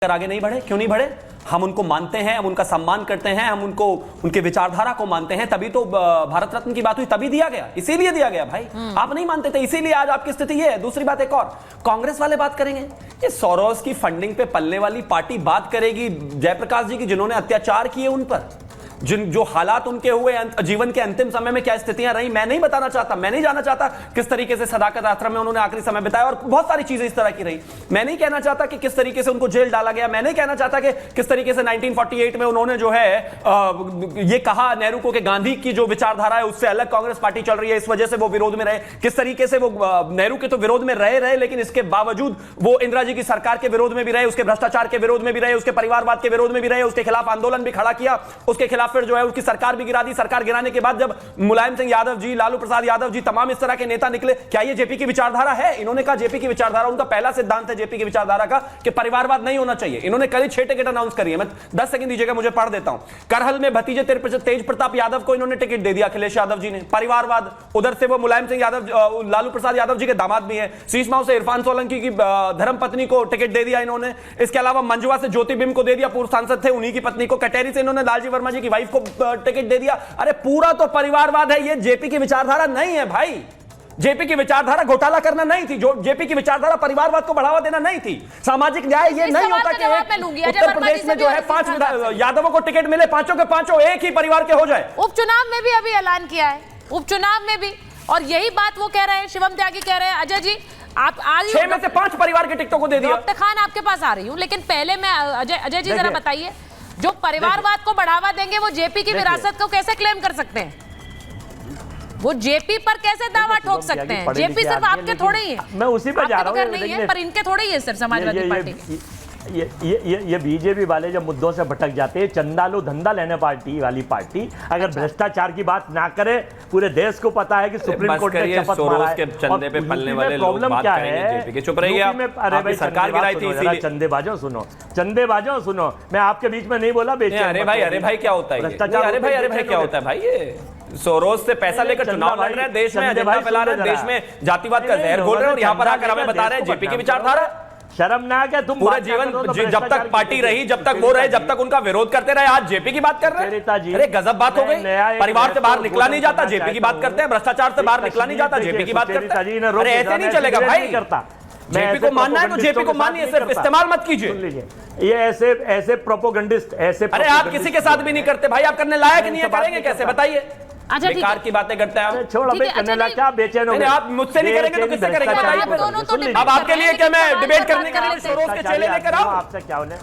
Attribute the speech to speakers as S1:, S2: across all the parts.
S1: आगे नहीं बढ़े। क्यों नहीं बढ़े? हम उनको मानते हैं, हम उनका सम्मान करते हैं, हम उनको उनके विचारधारा को मानते हैं, तभी तो भारत रत्न की बात हुई, तभी दिया गया, इसीलिए दिया गया भाई। आप नहीं मानते थे, इसीलिए आज आपकी स्थिति ये है। दूसरी बात एक और, कांग्रेस वाले बात करेंगे ये सोरोस की फंडिंग पे पलने वाली पार्टी बात करेगी जयप्रकाश जी की, जिन्होंने अत्याचार किए उन पर, जो हालात उनके हुए जीवन के अंतिम समय में क्या स्थितियां रही, मैं नहीं बताना चाहता, मैं नहीं जानना चाहता किस तरीके से सदाकत आश्रम में उन्होंने आखिरी समय बिताया और बहुत सारी चीजें इस तरह की रही। मैं नहीं कहना चाहता कि किस तरीके से उनको जेल डाला गया, मैं नहीं कहना चाहता कि किस तरीके से 1948 में उन्होंने जो है ये कहा नेहरू को कि गांधी की जो विचारधारा है उससे अलग कांग्रेस पार्टी चल रही है, इस वजह से वो विरोध में रहे। किस तरीके से वो नेहरू के तो विरोध में रहे लेकिन इसके बावजूद वो इंदिरा जी की सरकार के विरोध में भी रहे, उसके भ्रष्टाचार के विरोध में भी रहे, उसके परिवारवाद के विरोध में भी रहे, उसके खिलाफ आंदोलन भी खड़ा किया, उसके खिलाफ फिर जो है उसकी सरकार भी गिरा दी। सरकार गिराने के बाद जब मुलायम सिंह यादव जी, लालू प्रसाद यादव जी, तमाम इस तरह के नेता निकले, क्या ये जेपी की विचारधारा है? इन्होंने कहा जेपी की विचारधारा, उनका पहला सिद्धांत है जेपी की विचारधारा का कि परिवारवाद नहीं होना चाहिए। इन्होंने कल 6 टिकट अनाउंस करी है, मैं 10 सेकंड दीजिएगा, मुझे पढ़ देता हूं। करहल में भतीजे तेज प्रताप यादव को इन्होंने टिकट दे दिया, अखिलेश यादव जी ने, परिवारवाद। उधर से वो मुलायम सिंह यादव, लालू प्रसाद यादव जी के दामाद भी है। शीशमाऊ से इरफान सोलंकी की धर्मपत्नी को टिकट दे दिया इन्होंने। इसके अलावा मंजुआ से ज्योतिबिंब को दे दिया, पूर्व सांसद थे, उन्हीं की पत्नी को। कटेरी से इन्होंने लालजी वर्मा जी की वाइफ को टिकट दे दिया। अरे पूरा तो परिवारवाद है, ये जेपी की विचारधारा नहीं है भाई। जेपी की विचारधारा घोटाला करना नहीं थी, जो जेपी की विचारधारा परिवारवाद को बढ़ावा देना नहीं थी। सामाजिक न्याय ये नहीं होता कि उत्तर प्रदेश में जो है 5 यादवों को टिकट मिले, पांचों के पांचों एक ही परिवार के हो जाए।
S2: उपचुनाव में भी अभी ऐलान किया है, उपचुनाव में भी, और यही बात वो कह रहे हैं, शिवम त्यागी कह रहे हैं। अजय जी आप आज
S1: 6 में से 5 परिवार के टिकटों को दे दिया।
S2: डॉक्टर खान आपके पास आ रही हूं, लेकिन पहले मैं अजय जी जरा बताइए, जो परिवारवाद को बढ़ावा देंगे वो जेपी की विरासत को कैसे क्लेम कर सकते हैं? वो जेपी पर कैसे दावा ठोक सकते हैं? जेपी सिर्फ आपके थोड़े ही है,
S3: मैं उसी पर जा रहा हूं,
S2: नहीं है, पर इनके थोड़े ही है सिर्फ समाजवादी पार्टी के।
S3: ये बीजेपी वाले जब मुद्दों से भटक जाते हैं, चंदा लो धंधा लेने पार्टी वाली पार्टी अगर भ्रष्टाचार की बात ना करे, पूरे देश को पता है कि सुप्रीम कोर्ट ने शपथ मारा है।
S1: चंदे पे पलने वाले लोग
S3: प्रॉब्लम क्या है?
S1: चुप रहिए आप,
S3: अरे भाई
S1: सरकार गिराई थी इसीलिए।
S3: चंदेबाजों सुनो, मैं आपके बीच में नहीं बोला बेचे।
S1: अरे भाई क्या होता है? अरे भाई क्या होता है भाई? ये सोरोस से पैसा लेकर चुनाव लड़ रहे हैं, देश में एजेंडा फैला रहे हैं, देश में जातिवाद का जहर घोल रहे हैं, और यहाँ पर आकर हमें बता रहे हैं जेपी की विचारधारा।
S3: शर्मनाक है। तुम
S1: पूरा जीवन जब तक पार्टी रही, जब तक वो रहे, जब तक उनका विरोध करते रहे, आज जेपी की बात कर रहे हैं। अरे गजब बात हो गई। परिवार से बाहर निकला नहीं जाता, जेपी की बात करते हैं। भ्रष्टाचार से बार निकला नहीं जाता, जेपी की बात करते हैं। अरे ऐसे नहीं चलेगा भाई। जेपी को मानना है तो जेपी को मानिए, सिर्फ इस्तेमाल मत कीजिए।
S3: ये ऐसे प्रोपोगंडिस्ट, ऐसे
S1: अरे आप किसी के साथ भी नहीं करते भाई, आप करने लायक नहीं है, करेंगे कैसे बताइए? बेकार की बातें करते हैं आप।
S3: छोड़ो भाई, करने लगा क्या बेचैन हो गए?
S1: आप मुझसे नहीं करेंगे तो किससे करेंगे बताइए? अब आपके लिए क्या मैं डिबेट करने के लिए सोरोस के चेले लेकर आऊं?
S3: आपसे क्या होने?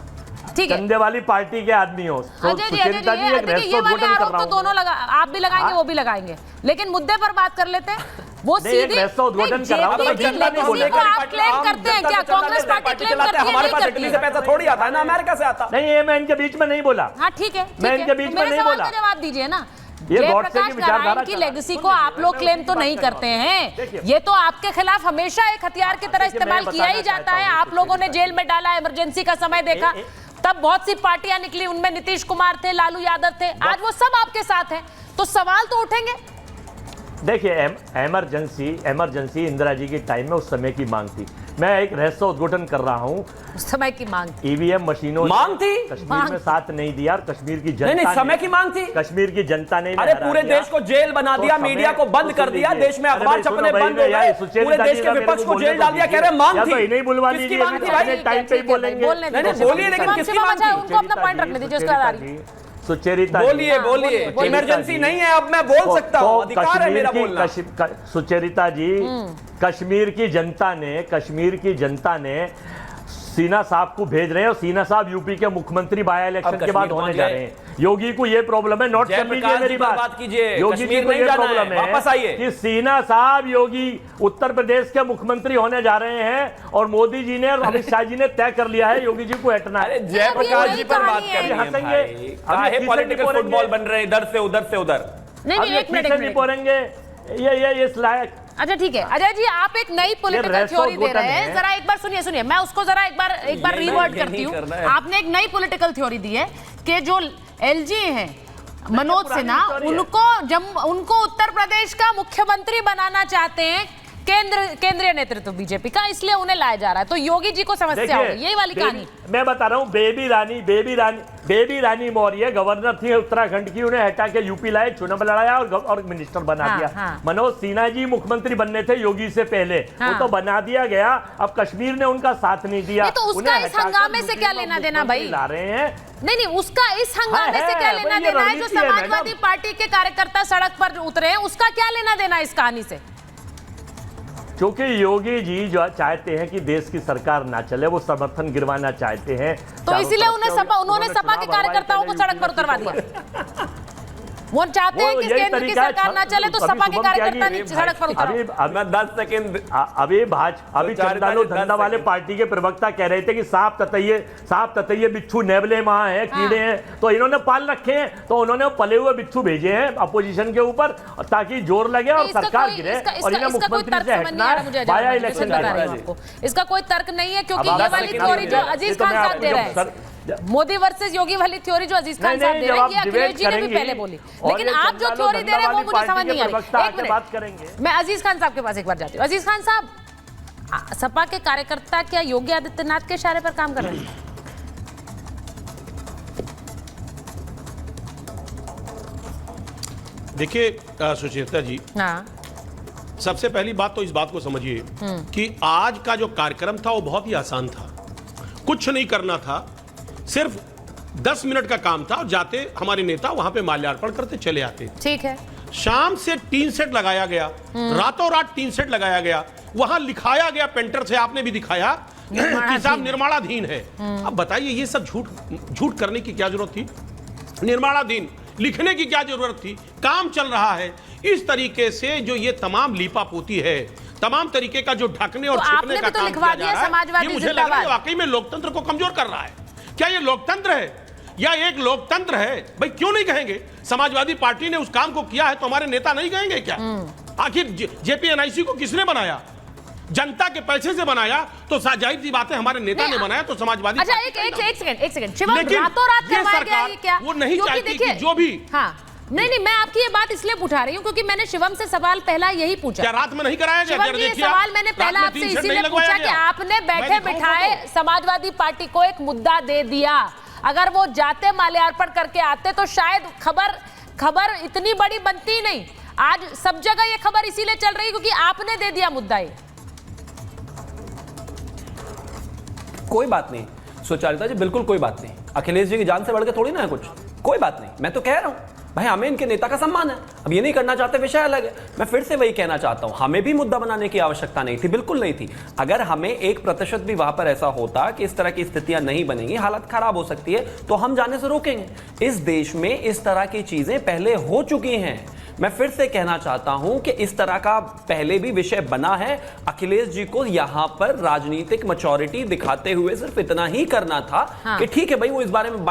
S2: ठीक है,
S3: चंदे वाली पार्टी के आदमी हो।
S2: सुचेता जी ये वाले आरोप तो दोनों लगा, आप भी लगाएंगे वो भी लगाएंगे, लेकिन मुद्दे पर बात कर लेते हैं। वो सीधी
S3: उद्घाटन कर रहा हूं,
S2: आप क्लेम करते हैं क्या? कांग्रेस पार्टी क्लेम करती है?
S1: हमारे पास इटली से पैसा थोड़ी आता है ना, अमेरिका से आता।
S3: नहीं, ये मैं इनके बीच में नहीं बोला।
S2: हाँ ठीक है,
S3: मैं इनके बीच में नहीं बोला।
S2: जवाब दीजिए ना।
S3: ये
S2: जयप्रकाश नारायण की लेगेसी को आप लोग क्लेम तो नहीं करते हैं, ये तो आपके खिलाफ हमेशा एक हथियार की तरह इस्तेमाल किया ही जाता है। आप लोगों ने जेल में डाला, इमरजेंसी का समय देखा, तब बहुत सी पार्टियां निकली, उनमें नीतीश कुमार थे, लालू यादव थे, आज वो सब आपके साथ हैं, तो सवाल तो उठेंगे।
S3: देखिए, इमरजेंसी इंदिरा जी के टाइम में उस समय की मांग थी। मैं एक रहस्य उद्घाटन कर रहा हूं,
S2: उस समय की मांग,
S3: ईवीएम मशीनों
S1: मांग थी,
S3: कश्मीर में साथ नहीं दिया, और कश्मीर की जनता
S1: नहीं, समय की मांग थी,
S3: कश्मीर की जनता ने।
S1: अरे पूरे देश को जेल बना दिया, मीडिया को बंद कर दिया, देश में अखबार छपने बंद हो गए, पूरे देश के विपक्ष को जेल डाल दिया। कह रहे मांग थी,
S3: नहीं बुलवा लीजिए, टाइम पे ही बोलेंगे।
S1: बोलिए, लेकिन किसकी मांग थी?
S2: उनको अपना पॉइंट रखने दीजिए, उसके बाद
S3: सुचेरिता
S1: बोलिए। इमरजेंसी नहीं है, अब मैं बोल सकता हूं, अधिकार है मेरा बोलना।
S3: सुचेरिता जी, कश्मीर की जनता ने सीना साहब को भेज रहे हैं, और सीना साहब यूपी के मुख्यमंत्री बाय इलेक्शन के बाद होने जा रहे हैं। योगी को ये प्रॉब्लम है, नोट कर लीजिए मेरी बात कीजिए। योगी जी को ये प्रॉब्लम है, वापस आइए, कि सीना साहब योगी उत्तर प्रदेश के मुख्यमंत्री होने जा रहे हैं, और मोदी जी ने और अमित शाह जी ने तय कर लिया है योगी जी को हटना है।
S1: जयप्रकाश जी पर बात कर
S3: हंसेंगे,
S1: अभी पॉलिटिकल फुटबॉल बन रहे इधर से उधर।
S2: नहीं, एक मिनट
S3: बोलेंगे ये इस लायक।
S2: अच्छा ठीक है, अजय जी आप एक नई पॉलिटिकल थ्योरी दे रहे हैं, जरा एक बार सुनिए, मैं उसको जरा एक बार रिवर्ट करती हूँ। आपने एक नई पॉलिटिकल थ्योरी दी है कि जो एलजी हैं मनोज सिन्हा, उनको उत्तर प्रदेश का मुख्यमंत्री बनाना चाहते हैं, केंद्रीय नेतृत्व बीजेपी का, इसलिए उन्हें लाया जा रहा है। तो योगी जी को समस्या होगी, यही वाली कहानी।
S3: मैं बता रहा हूँ, बेबी रानी मौर्य गवर्नर थी उत्तराखंड की, उन्हें हटा के यूपी लाए, चुनाव लड़ाया और मिनिस्टर बना दिया। मनोज सिन्हा जी मुख्यमंत्री बनने थे योगी से पहले, वो तो बना दिया गया। अब कश्मीर ने उनका साथ नहीं दिया,
S2: तो उसका इस हंगामे से क्या लेना देना भाई?
S3: ला रहे हैं
S2: नहीं, उसका इस हंगामे से क्या लेना देना है? जो समाजवादी पार्टी के कार्यकर्ता सड़क पर उतरे हैं, उसका क्या लेना देना इस कहानी से?
S3: क्योंकि योगी जी जो चाहते हैं कि देश की सरकार ना चले, वो समर्थन गिरवाना चाहते हैं,
S2: तो इसीलिए उन्होंने सपा के कार्यकर्ताओं को सड़क पर उतरवा दिया। वो चाहते हैं कि केंद्र की सरकार ना चले, तो सपा के कार्यकर्ता सड़क पर उतरो।
S1: 10 सेकंड
S3: अभी चंदालो धंधा वाले पार्टी के प्रवक्ता कह रहे थे कि सांप ततैये बिच्छू नेवले वहां है, कीड़े हैं, तो इन्होंने पाल रखे हैं, तो उन्होंने पले हुए बिच्छू भेजे हैं अपोजिशन के ऊपर ताकि जोर लगे और सरकार गिरे, और इन्हें मुख्यमंत्री से हटना है, बाया इलेक्शन।
S2: इसका कोई तर्क नहीं है, क्योंकि ये वाली थ्योरी जो अजीज खान साहब दे रहे हैं, मोदी वर्सेस योगी वाली थ्योरी जो अजीज खान साहब दे रहे हैं, ये अखिलेश जी ने भी पहले बोली, लेकिन आप जो थ्योरी दे रहे हैं वो मुझे समझ नहीं आ रही। एक मिनट, मैं अजीज खान साहब के पास एक बार जाती हूँ। अजीज खान साहब, सपा के कार्यकर्ता क्या योगी आदित्यनाथ के इशारे पर काम कर रहे हैं?
S4: देखिए सुचेता जी,
S2: हाँ,
S4: सबसे पहली बात तो इस बात को समझिए कि आज का जो कार्यक्रम था वो बहुत ही आसान था, कुछ नहीं करना था, सिर्फ 10 मिनट का काम था, और जाते हमारे नेता वहां पे माल्यार्पण करते चले आते।
S2: ठीक है।
S4: शाम से टीन सेट लगाया गया, रातों रात टीन सेट लगाया गया, वहां लिखाया गया पेंटर से, आपने भी दिखाया कि साहब निर्माणाधीन है। अब बताइए ये सब झूठ करने की क्या जरूरत थी? निर्माणाधीन लिखने की क्या जरूरत थी? काम चल रहा है। इस तरीके से जो ये तमाम लीपापोती है, तमाम तरीके का जो ढकने और छिपने का काम किया जा रहा है, ये मुझे लग रहा है वाकई में लोकतंत्र को कमजोर कर रहा है। क्या ये लोकतंत्र है या एक लोकतंत्र है? भाई क्यों नहीं कहेंगे? समाजवादी पार्टी ने उस काम को किया है तो हमारे नेता नहीं कहेंगे क्या? आखिर जेपीएनआईसी को किसने बनाया? जनता के पैसे से बनाया, तो जाहिर सी बात है हमारे नेता ने बनाया, तो समाजवादी।
S2: अच्छा, एक सेकंड शिवम, रातों रात करवाया गया ये क्या?
S4: वो नहीं चाहती कि जो भी।
S2: हाँ, नहीं, मैं आपकी ये बात इसलिए उठा रही हूँ क्योंकि मैंने शिवम से सवाल पहला यही पूछा।
S4: क्या रात में नहीं कराया गया?
S2: शिवम जी, ये सवाल मैंने पहला आपसे इसीलिए पूछा कि आपने बैठे बिठाए समाजवादी पार्टी को एक मुद्दा दे दिया। अगर वो जाते माल्यार्पण करके आते तो शायद खबर इतनी बड़ी बनती नहीं। आज सब जगह ये खबर इसीलिए चल रही है क्योंकि आपने दे दिया मुद्दा। ये
S1: कोई बात नहीं सुचारिता जी, बिल्कुल कोई बात नहीं। अखिलेश जी की जान से बढ़ के थोड़ी ना है कुछ, कोई बात नहीं। मैं तो कह रहा हूं भाई, हमें इनके नेता का सम्मान है। अब ये नहीं करना चाहते, विषय अलग है। मैं फिर से वही कहना चाहता हूं, हमें भी मुद्दा बनाने की आवश्यकता नहीं थी, बिल्कुल नहीं थी। अगर हमें 1% भी वहां पर ऐसा होता कि इस तरह की स्थितियां नहीं बनेंगी, हालत खराब हो सकती है, तो हम जाने से रोकेंगे। इस देश में इस तरह की चीजें पहले हो चुकी हैं। मैं फिर से कहना चाहता हूं कि इस तरह का पहले भी विषय बना है। अखिलेश जी को यहां पर राजनीतिक मैच्योरिटी दिखाते हुए सिर्फ इतना ही करना था कि ठीक है भाई, वो इस बारे में